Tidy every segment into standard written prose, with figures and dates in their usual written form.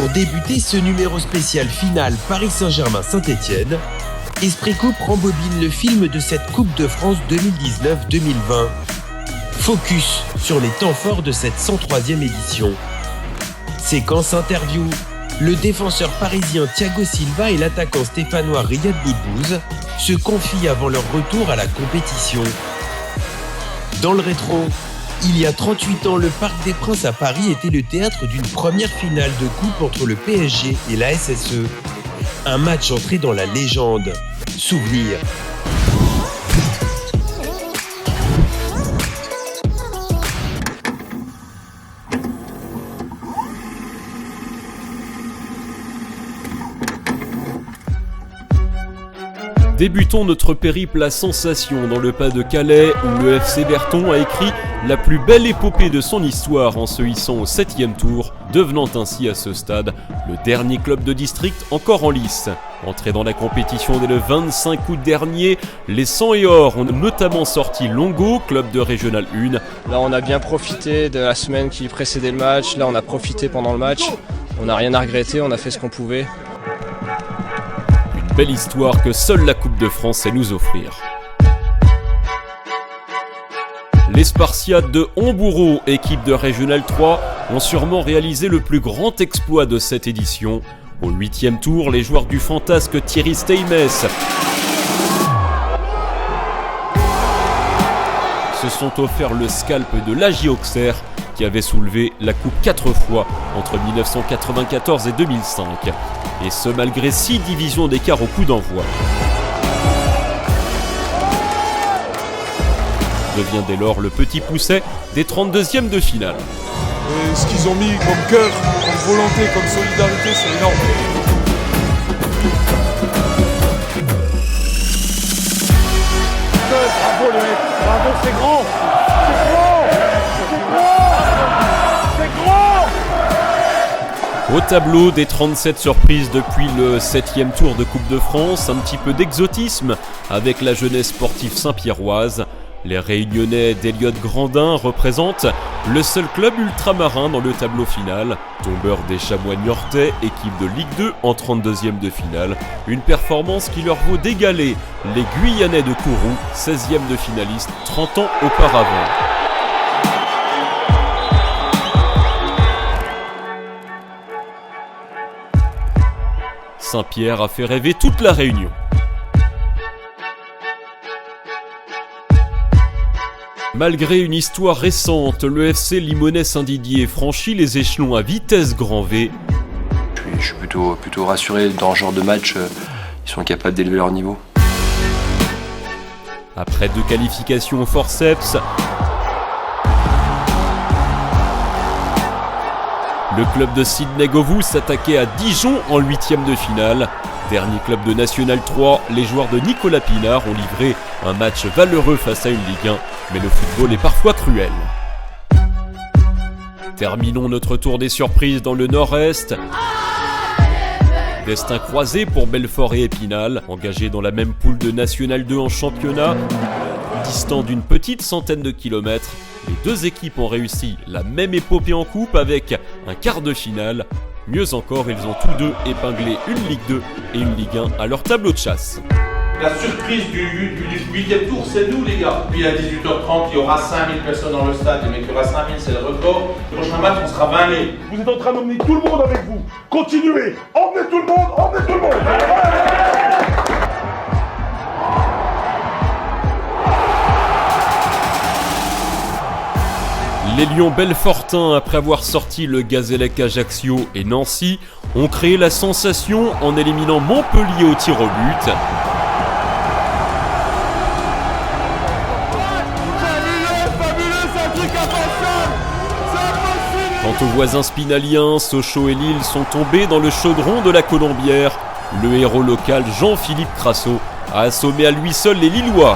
Pour débuter ce numéro spécial final Paris Saint-Germain-Saint-Étienne, Esprit Coupe rembobine le film de cette Coupe de France 2019-2020. Focus sur les temps forts de cette 103e édition. Séquence interview, le défenseur parisien Thiago Silva et l'attaquant stéphanois Riyad Boudbouz se confient avant leur retour à la compétition. Dans le rétro, il y a 38 ans, le Parc des Princes à Paris était le théâtre d'une première finale de coupe entre le PSG et la SSE. Un match entré dans la légende. Souvenir. Débutons notre périple à sensation dans le Pas-de-Calais où le FC Berton a écrit la plus belle épopée de son histoire en se hissant au 7e tour, devenant ainsi à ce stade le dernier club de district encore en lice. Entré dans la compétition dès le 25 août dernier, les 100 et or ont notamment sorti Longo, club de Régional 1. Là on a bien profité de la semaine qui précédait le match, là on a profité pendant le match, on n'a rien à regretter, on a fait ce qu'on pouvait. Belle histoire que seule la Coupe de France sait nous offrir. Les Spartiates de Hombourg, équipe de Régional 3, ont sûrement réalisé le plus grand exploit de cette édition. Au 8e tour, les joueurs du fantasque Thierry Steinmes se sont offerts le scalp de l'AJ Auxerre qui avait soulevé la coupe 4 fois entre 1994 et 2005. Et ce malgré 6 divisions d'écart au coup d'envoi. Devient dès lors le petit pousset des 32e de finale. Et ce qu'ils ont mis comme cœur, comme volonté, comme solidarité, c'est énorme. Bravo les mecs, bravo, c'est grand, c'est grand. Au tableau des 37 surprises depuis le 7e tour de Coupe de France, un petit peu d'exotisme avec la jeunesse sportive saint-pierroise. Les Réunionnais d'Eliott Grandin représentent le seul club ultramarin dans le tableau final. Tombeur des Chamois niortais, équipe de Ligue 2 en 32e de finale. Une performance qui leur vaut d'égaler les Guyanais de Kourou, 16e de finaliste 30 ans auparavant. Saint-Pierre a fait rêver toute la Réunion. Malgré une histoire récente, le FC Limonest Saint-Didier franchit les échelons à vitesse grand V. Je suis plutôt rassuré dans ce genre de match, ils sont capables d'élever leur niveau. Après 2 qualifications au forceps, le club de Sydney Govou s'attaquait à Dijon en 8e de finale. Dernier club de National 3, les joueurs de Nicolas Pinard ont livré un match valeureux face à une Ligue 1, mais le football est parfois cruel. Terminons notre tour des surprises dans le Nord-Est. Destin croisé pour Belfort et Épinal, engagés dans la même poule de National 2 en championnat. Distant d'une petite centaine de kilomètres, les deux équipes ont réussi la même épopée en coupe avec un quart de finale. Mieux encore, ils ont tous deux épinglé une Ligue 2 et une Ligue 1 à leur tableau de chasse. La surprise du 8e tour, c'est nous les gars. Puis à 18h30, il y aura 5000 personnes dans le stade. Mais qu'il y aura 5000, c'est le record. Le prochain match, on sera 20 000. Vous êtes en train d'emmener tout le monde avec vous. Continuez, emmenez tout le monde, emmenez tout le monde. Les Lions belfortins, après avoir sorti le Gazélec Ajaccio et Nancy, ont créé la sensation en éliminant Montpellier au tir au but. Quant aux voisins spinaliens, Sochaux et Lille sont tombés dans le chaudron de la Colombière. Le héros local Jean-Philippe Crasso a assommé à lui seul les Lillois.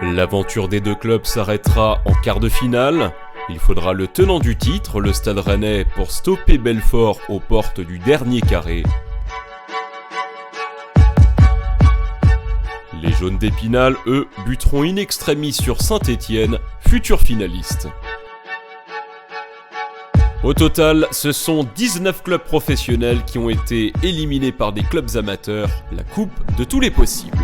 L'aventure des deux clubs s'arrêtera en quart de finale. Il faudra le tenant du titre, le Stade Rennais, pour stopper Belfort aux portes du dernier carré. Les Jaunes d'Épinal, eux, buteront in extremis sur Saint-Étienne, futur finaliste. Au total, ce sont 19 clubs professionnels qui ont été éliminés par des clubs amateurs, la coupe de tous les possibles.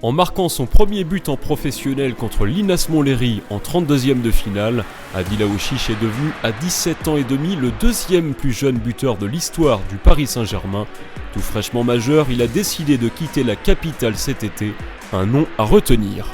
En marquant son premier but en professionnel contre l'Inas Montlhéry en 32e de finale, Adil Aouchiche est devenu à 17 ans et demi le deuxième plus jeune buteur de l'histoire du Paris Saint-Germain. Tout fraîchement majeur, il a décidé de quitter la capitale cet été, un nom à retenir.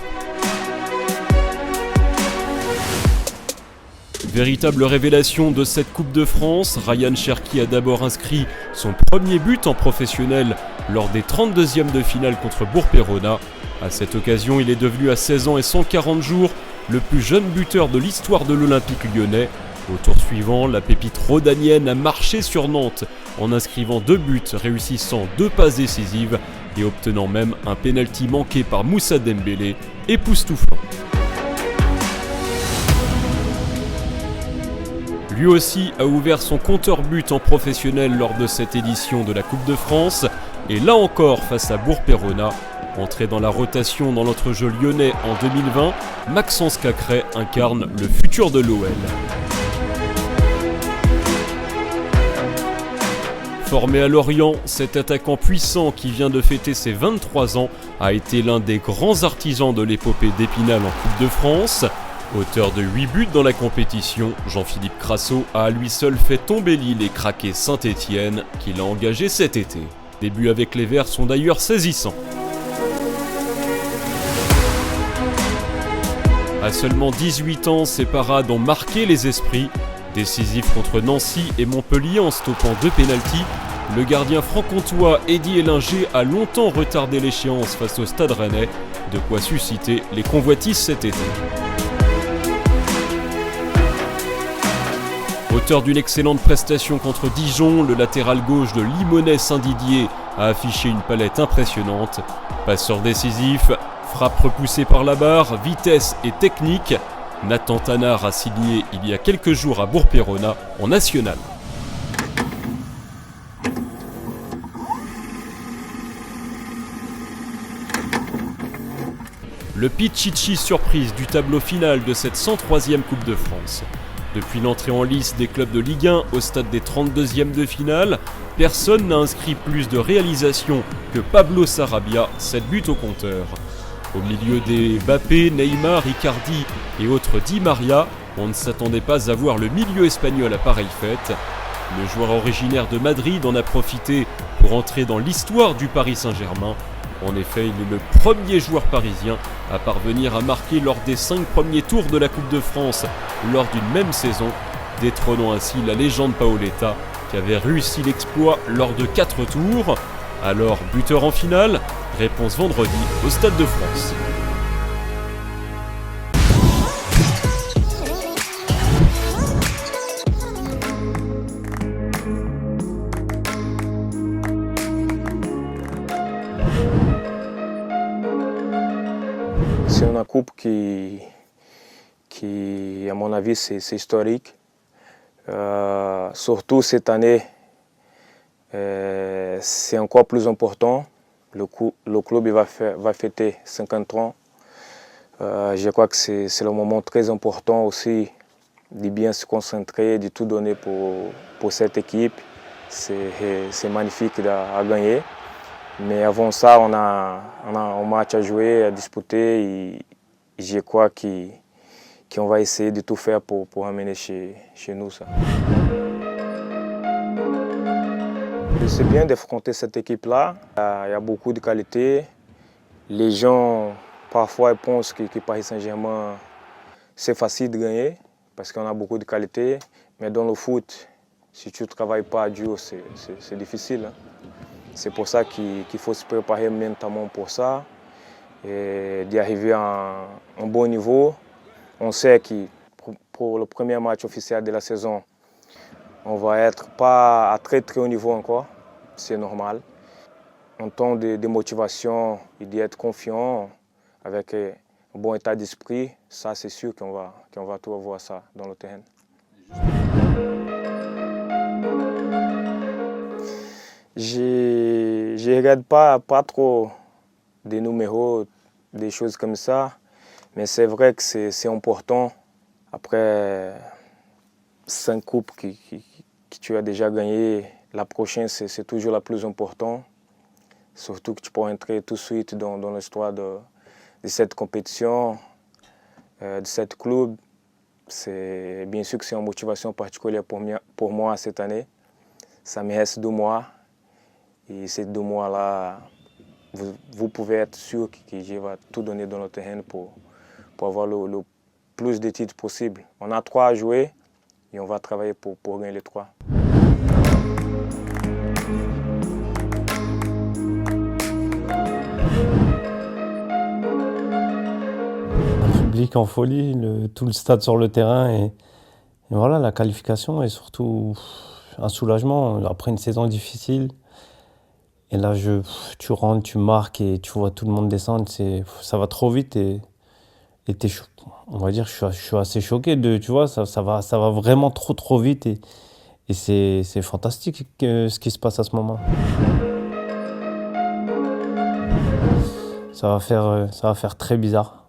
Véritable révélation de cette Coupe de France, Ryan Cherki a d'abord inscrit son premier but en professionnel lors des 32e de finale contre Bourg-Péronat. À cette occasion, il est devenu à 16 ans et 140 jours le plus jeune buteur de l'histoire de l'Olympique lyonnais. Au tour suivant, la pépite rhodanienne a marché sur Nantes en inscrivant 2 buts, réussissant 2 passes décisives et obtenant même un pénalty manqué par Moussa Dembélé, époustouflant. Lui aussi a ouvert son compteur but en professionnel lors de cette édition de la Coupe de France, et là encore face à Bourg-Péronat. Entré dans la rotation dans notre jeu lyonnais en 2020, Maxence Cacré incarne le futur de l'OL. Formé à Lorient, cet attaquant puissant qui vient de fêter ses 23 ans a été l'un des grands artisans de l'épopée d'Épinal en Coupe de France. Auteur de 8 buts dans la compétition, Jean-Philippe Crasso a à lui seul fait tomber Lille et craquer Saint-Étienne, qu'il a engagé cet été. Les buts avec les Verts sont d'ailleurs saisissants. À seulement 18 ans, ses parades ont marqué les esprits. Décisif contre Nancy et Montpellier en stoppant 2 pénaltys, le gardien franc-comtois Eddy Ellinger a longtemps retardé l'échéance face au Stade Rennais, de quoi susciter les convoitises cet été. Auteur d'une excellente prestation contre Dijon, le latéral gauche de Limonest Saint-Didier a affiché une palette impressionnante. Passeur décisif, frappe repoussée par la barre, vitesse et technique, Nathan Tanard a signé il y a quelques jours à Bourg-Péronat en national. Le Pichichi surprise du tableau final de cette 103e Coupe de France. Depuis l'entrée en lice des clubs de Ligue 1 au stade des 32e de finale, personne n'a inscrit plus de réalisations que Pablo Sarabia, 7 buts au compteur. Au milieu des Mbappé, Neymar, Icardi et autres Di Maria, on ne s'attendait pas à voir le milieu espagnol à pareille fête. Le joueur originaire de Madrid en a profité pour entrer dans l'histoire du Paris Saint-Germain. En effet, il est le premier joueur parisien à parvenir à marquer lors des 5 premiers tours de la Coupe de France lors d'une même saison, détrônant ainsi la légende Paoletta qui avait réussi l'exploit lors de 4 tours. Alors, buteur en finale? Réponse vendredi au Stade de France. C'est une coupe qui à mon avis, c'est historique. Surtout cette année, c'est encore plus important. Le club va fêter 50 ans. Je crois que c'est le moment très important aussi de bien se concentrer, de tout donner pour cette équipe. C'est magnifique à gagner. Mais avant ça, on a un match à jouer, à disputer. Et je crois qu'on va essayer de tout faire pour amener chez nous ça. C'est bien d'affronter cette équipe-là. Il y a beaucoup de qualité. Les gens, parfois, pensent que Paris Saint-Germain, c'est facile de gagner parce qu'on a beaucoup de qualité. Mais dans le foot, si tu ne travailles pas dur, c'est difficile. C'est pour ça qu'il faut se préparer mentalement pour ça et d'y arriver à un bon niveau. On sait que pour le premier match officiel de la saison, On va être pas à très très haut niveau encore, c'est normal. En temps de motivation, il doit être confiant, avec un bon état d'esprit. Ça, c'est sûr qu'on va tout avoir ça dans le terrain. Je ne regarde pas trop des numéros, des choses comme ça, mais c'est vrai que c'est important. Après 5 coupes que tu as déjà gagnées, la prochaine, c'est toujours la plus importante. Surtout que tu peux entrer tout de suite dans l'histoire de cette compétition, de cette club. Bien sûr que c'est une motivation particulière pour moi cette année. Ça me reste 2 mois. Et ces 2 mois-là, vous pouvez être sûr que je vais tout donner dans le terrain pour avoir le plus de titres possible. On a 3 à jouer et on va travailler pour gagner les 3. En folie, tout le stade sur le terrain et voilà, la qualification et surtout un soulagement après une saison difficile. Et là, tu rentres, tu marques et tu vois tout le monde descendre, ça va trop vite et on va dire, je suis assez choqué tu vois, ça va vraiment trop vite et c'est fantastique ce qui se passe à ce moment. Ça va faire très bizarre.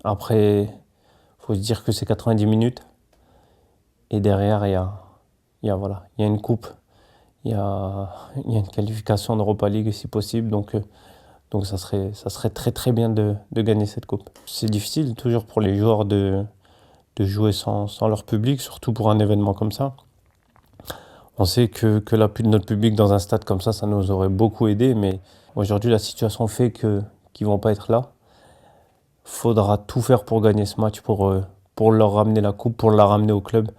Après, il faut se dire que c'est 90 minutes. Et derrière, il y a une coupe. Il y a une qualification d'Europa League si possible. Donc ça serait très bien de gagner cette coupe. C'est difficile toujours pour les joueurs de jouer sans leur public, surtout pour un événement comme ça. On sait que l'appui de notre public dans un stade comme ça nous aurait beaucoup aidé. Mais aujourd'hui, la situation fait qu'ils ne vont pas être là. Faudra tout faire pour gagner ce match, pour leur ramener la coupe, pour la ramener au club,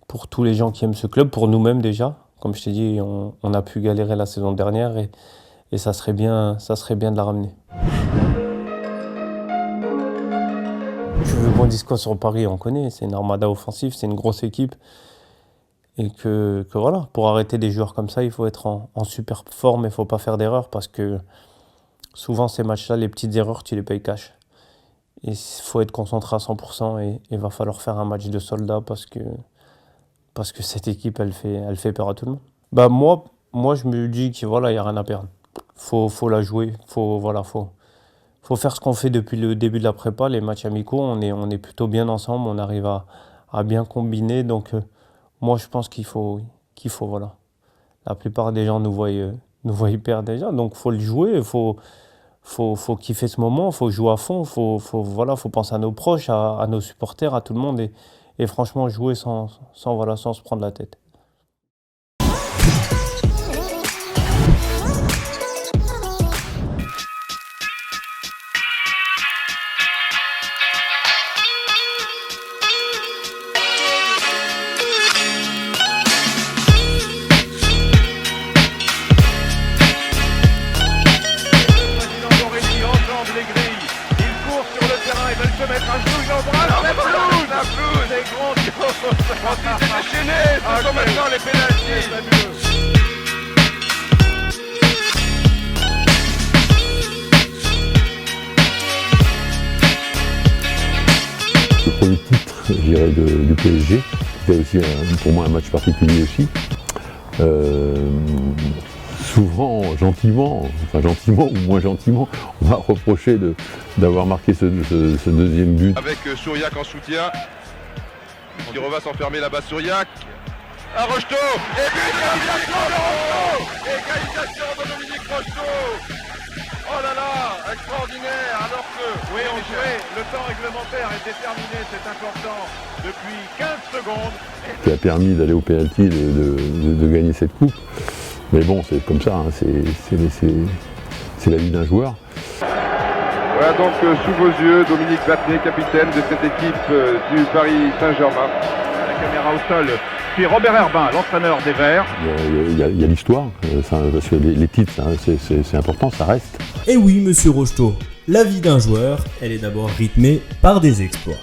pour tous les gens qui aiment ce club, pour nous-mêmes déjà. Comme je t'ai dit, on a pu galérer la saison dernière et ça serait bien de la ramener. Tu veux qu'on dise quoi sur Paris, on connaît, c'est une armada offensive, c'est une grosse équipe. Et que voilà, pour arrêter des joueurs comme ça, il faut être en super forme et il ne faut pas faire d'erreurs parce que souvent ces matchs-là, les petites erreurs, tu les payes cash. Il faut être concentré à 100% et il va falloir faire un match de soldats parce que cette équipe, elle fait peur à tout le monde. Bah moi je me dis qu'il n'y a rien à perdre. Faut la jouer, faut faire ce qu'on fait depuis le début de la prépa, les matchs amicaux, on est plutôt bien ensemble, on arrive à bien combiner. Donc moi je pense qu'il faut voilà. La plupart des gens nous voient perdre déjà, donc faut le jouer, faut kiffer ce moment, faut jouer à fond, faut penser à nos proches, à nos supporters, à tout le monde et franchement jouer sans se prendre la tête. Le premier titre, je dirais, du PSG, c'était aussi pour moi un match particulier aussi. Souvent, gentiment ou moins gentiment, on va reprocher d'avoir marqué ce deuxième but. Avec Souriac en soutien, qui va s'enfermer là-bas, Souriac. À Rocheteau, et but, égalisation de Rocheteau, égalisation de Dominique Rocheteau. Oh là là, extraordinaire, alors que... Oui, on jouait, le temps réglementaire était terminé, c'est important, depuis 15 secondes. Qui a permis d'aller au penalty, de gagner cette coupe. Mais bon, c'est comme ça, hein, c'est la vie d'un joueur. Voilà donc sous vos yeux, Dominique Battenet, capitaine de cette équipe du Paris Saint-Germain. La caméra au sol, puis Robert Herbin, l'entraîneur des Verts. Il y a l'histoire, parce que les titres, hein, c'est important, ça reste. Et oui, monsieur Rocheteau, la vie d'un joueur, elle est d'abord rythmée par des exploits.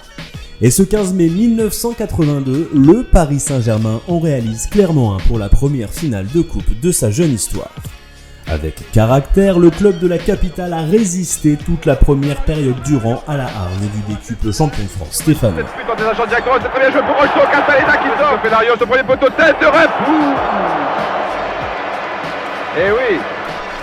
Et ce 15 mai 1982, le Paris Saint-Germain en réalise clairement un pour la première finale de coupe de sa jeune histoire. Avec caractère, le club de la capitale a résisté toute la première période durant à la hargne du décuple champion de France stéphanois. C'est très bien joué pour Rocheteau, Catalina qui sort. Felario, ce premier poteau, tête de rep. Eh oui.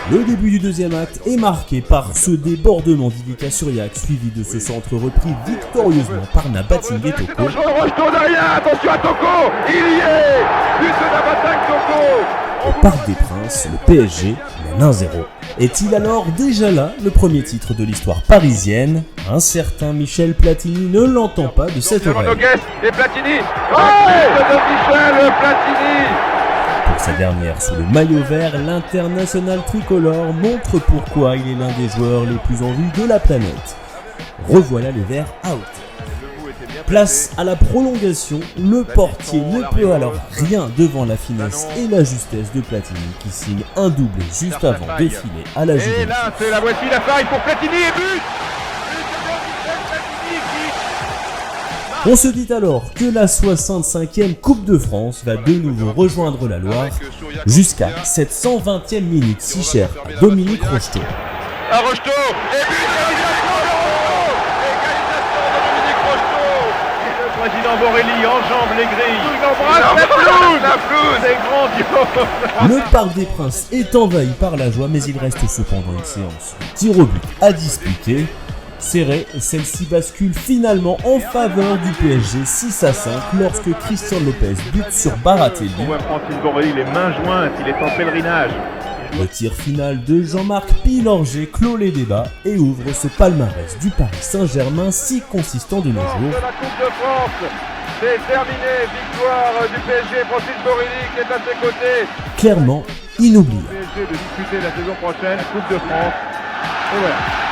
Le début du deuxième acte est marqué par ce débordement d'Ivica Suriak, suivi de ce centre repris victorieusement par Nabatingue Toko. Rocheteau derrière, attention à Toko, il y est. But de Nabatingue Toko. Au Parc des Princes, le PSG mène 1-0. Est-il alors déjà là le premier titre de l'histoire parisienne? Un certain Michel Platini ne l'entend pas de cette oreille. Et Platini, de Michel Platini. Pour sa dernière sous le maillot vert, l'international tricolore montre pourquoi il est l'un des joueurs les plus en vue de la planète. Revoilà les verts out. Place à la prolongation, le portier ne peut alors rien devant la finesse et la justesse de Platini qui signe un doublé juste avant de filer à la Juventus. Et là, c'est la voici la faille pour Platini et but. On se dit alors que la 65e Coupe de France va de nouveau rejoindre la Loire jusqu'à cette 120e minute si chère à Dominique Rocheteau. À Rocheteau et but président Borelli enjambe les grilles. Il embrasse la pelouse, c'est grandiose. Le Parc des Princes est envahi par la joie, mais il reste cependant une séance de tir au but à disputer. Serrée, celle-ci bascule finalement en faveur du PSG 6-5 lorsque Christian Lopez bute sur Baratelli. On voit Francis Borelli les mains jointes, il est en pèlerinage. Le tir final de Jean-Marc Pilorget clôt les débats et ouvre ce palmarès du Paris Saint-Germain si consistant de nos jours. De la Coupe de France, c'est terminé, victoire du PSG, Francis Borelli qui est à ses côtés. Clairement inoubliable. Le PSG de disputer la saison prochaine, Coupe de France, et voilà.